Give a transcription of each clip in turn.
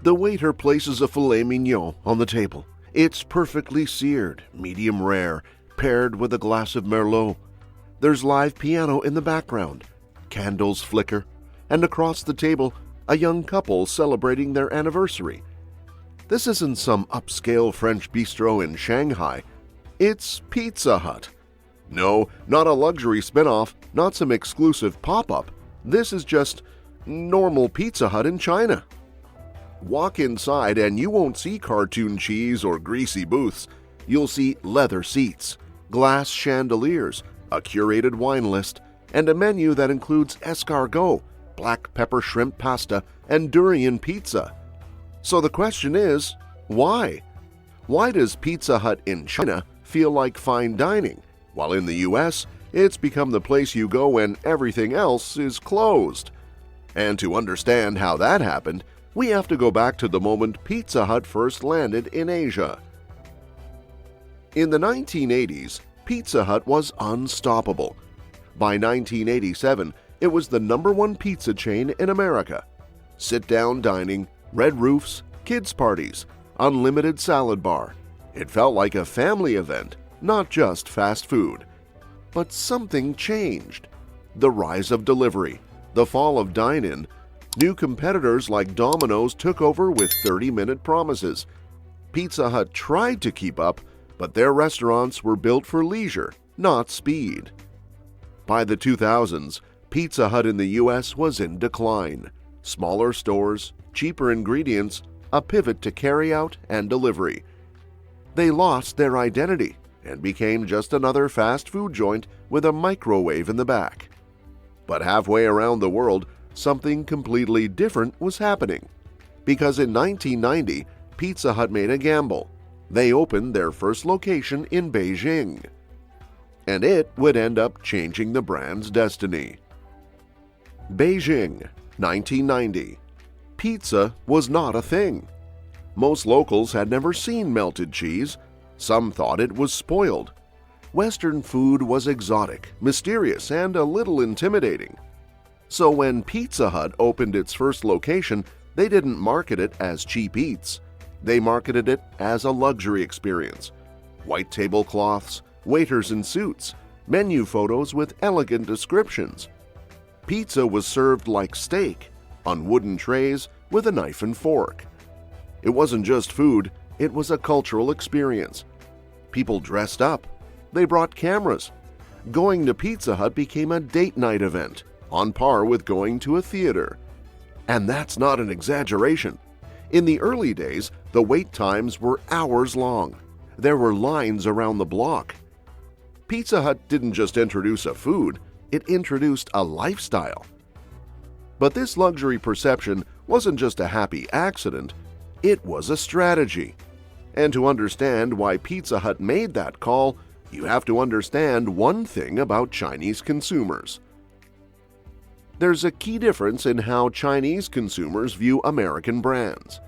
The waiter places a filet mignon on the table. It's perfectly seared, medium rare, paired with a glass of merlot. There's live piano in the background. Candles flicker, and across the table, a young couple celebrating their anniversary. This isn't some upscale French bistro in Shanghai. It's Pizza Hut. No, not a luxury spin-off, not some exclusive pop-up. This is just normal Pizza Hut in China. Walk inside and you won't see cartoon cheese or greasy booths. You'll see leather seats, glass chandeliers, a curated wine list, and a menu that includes escargot, black pepper shrimp pasta, and durian pizza. So the question is, why? Why does Pizza Hut in China feel like fine dining, while in the US, it's become the place you go when everything else is closed? And to understand how that happened, we have to go back to the moment Pizza Hut first landed in Asia. In the 1980s, Pizza Hut was unstoppable. By 1987, it was the #1 pizza chain in America. Sit-down dining, red roofs, kids' parties, unlimited salad bar. It felt like a family event, not just fast food. But something changed. The rise of delivery, the fall of dine-in. New competitors like Domino's took over with 30-minute promises. Pizza Hut tried to keep up, but their restaurants were built for leisure, not speed. By the 2000s, Pizza Hut in the US was in decline. Smaller stores, cheaper ingredients, a pivot to carry-out and delivery. They lost their identity and became just another fast food joint with a microwave in the back. But halfway around the world, something completely different was happening. Because in 1990, Pizza Hut made a gamble. They opened their first location in Beijing. And it would end up changing the brand's destiny. Beijing, 1990. Pizza was not a thing. Most locals had never seen melted cheese. Some thought it was spoiled. Western food was exotic, mysterious, and a little intimidating. So when Pizza Hut opened its first location, they didn't market it as cheap eats. They marketed it as a luxury experience. White tablecloths, waiters in suits, menu photos with elegant descriptions. Pizza was served like steak, on wooden trays with a knife and fork. It wasn't just food, it was a cultural experience. People dressed up. They brought cameras. Going to Pizza Hut became a date night event, on par with going to a theater. And that's not an exaggeration. In the early days, the wait times were hours long. There were lines around the block. Pizza Hut didn't just introduce a food, it introduced a lifestyle. But this luxury perception wasn't just a happy accident, it was a strategy. And to understand why Pizza Hut made that call, you have to understand one thing about Chinese consumers. There's a key difference in how Chinese consumers view American brands.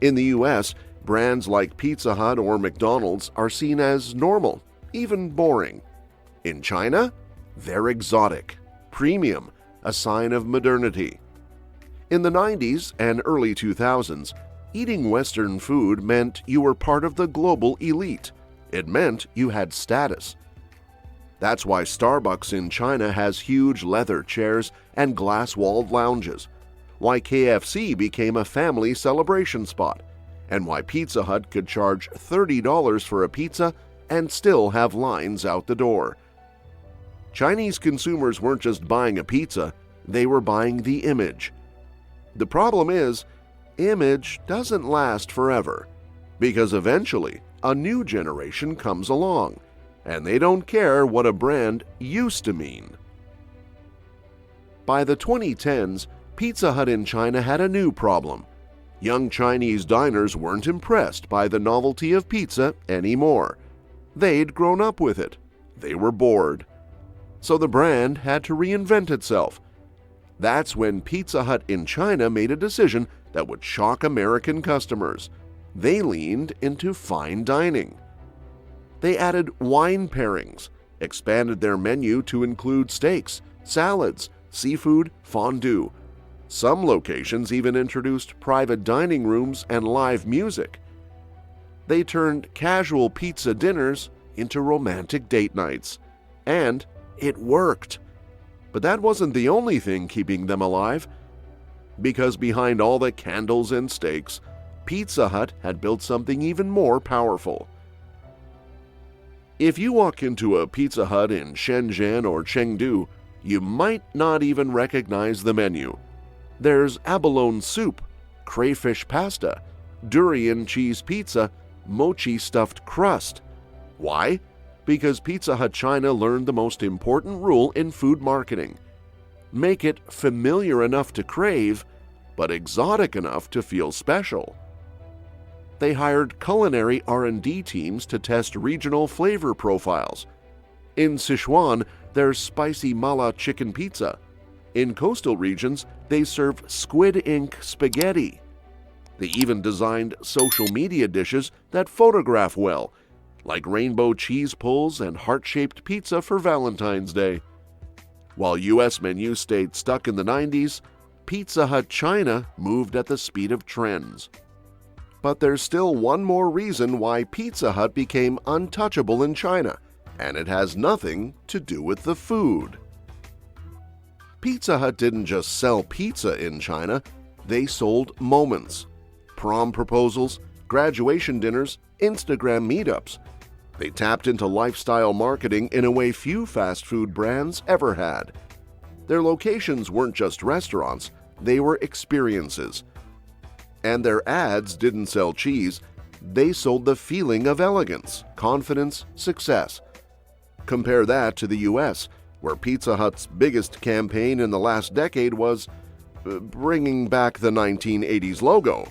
In the US, brands like Pizza Hut or McDonald's are seen as normal, even boring. In China, they're exotic, premium, a sign of modernity. In the 90s and early 2000s, eating Western food meant you were part of the global elite. It meant you had status. That's why Starbucks in China has huge leather chairs and glass-walled lounges, why KFC became a family celebration spot, and why Pizza Hut could charge $30 for a pizza and still have lines out the door. Chinese consumers weren't just buying a pizza, they were buying the image. The problem is, image doesn't last forever, because eventually a new generation comes along, and they don't care what a brand used to mean. By the 2010s, Pizza Hut in China had a new problem. Young Chinese diners weren't impressed by the novelty of pizza anymore. They'd grown up with it. They were bored. So the brand had to reinvent itself. That's when Pizza Hut in China made a decision that would shock American customers. They leaned into fine dining. They added wine pairings, expanded their menu to include steaks, salads, seafood, fondue. Some locations even introduced private dining rooms and live music. They turned casual pizza dinners into romantic date nights. And it worked. But that wasn't the only thing keeping them alive. Because behind all the candles and steaks, Pizza Hut had built something even more powerful. If you walk into a Pizza Hut in Shenzhen or Chengdu, you might not even recognize the menu. There's abalone soup, crayfish pasta, durian cheese pizza, mochi stuffed crust. Why? Because Pizza Hut China learned the most important rule in food marketing. Make it familiar enough to crave, but exotic enough to feel special. They hired culinary R&D teams to test regional flavor profiles. In Sichuan, there's spicy mala chicken pizza. In coastal regions, they serve squid ink spaghetti. They even designed social media dishes that photograph well, like rainbow cheese pulls and heart-shaped pizza for Valentine's Day. While U.S. menus stayed stuck in the 90s, Pizza Hut China moved at the speed of trends. But there's still one more reason why Pizza Hut became untouchable in China, and it has nothing to do with the food. Pizza Hut didn't just sell pizza in China, they sold moments. Prom proposals, graduation dinners, Instagram meetups. They tapped into lifestyle marketing in a way few fast food brands ever had. Their locations weren't just restaurants, they were experiences. And their ads didn't sell cheese, they sold the feeling of elegance, confidence, success. Compare that to the US, where Pizza Hut's biggest campaign in the last decade was bringing back the 1980s logo.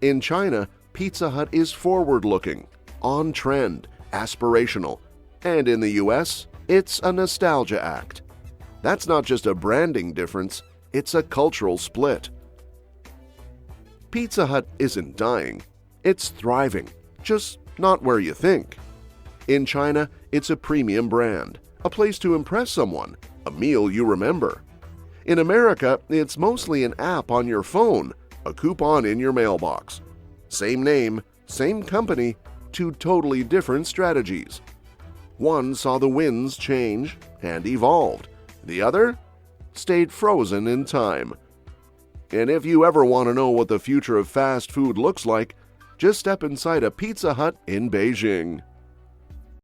In China, Pizza Hut is forward-looking, on-trend, aspirational, and in the US, it's a nostalgia act. That's not just a branding difference, it's a cultural split. Pizza Hut isn't dying, it's thriving, just not where you think. In China, it's a premium brand, a place to impress someone, a meal you remember. In America, it's mostly an app on your phone, a coupon in your mailbox. Same name, same company, two totally different strategies. One saw the winds change and evolved. The other stayed frozen in time. And if you ever want to know what the future of fast food looks like, just step inside a Pizza Hut in Beijing.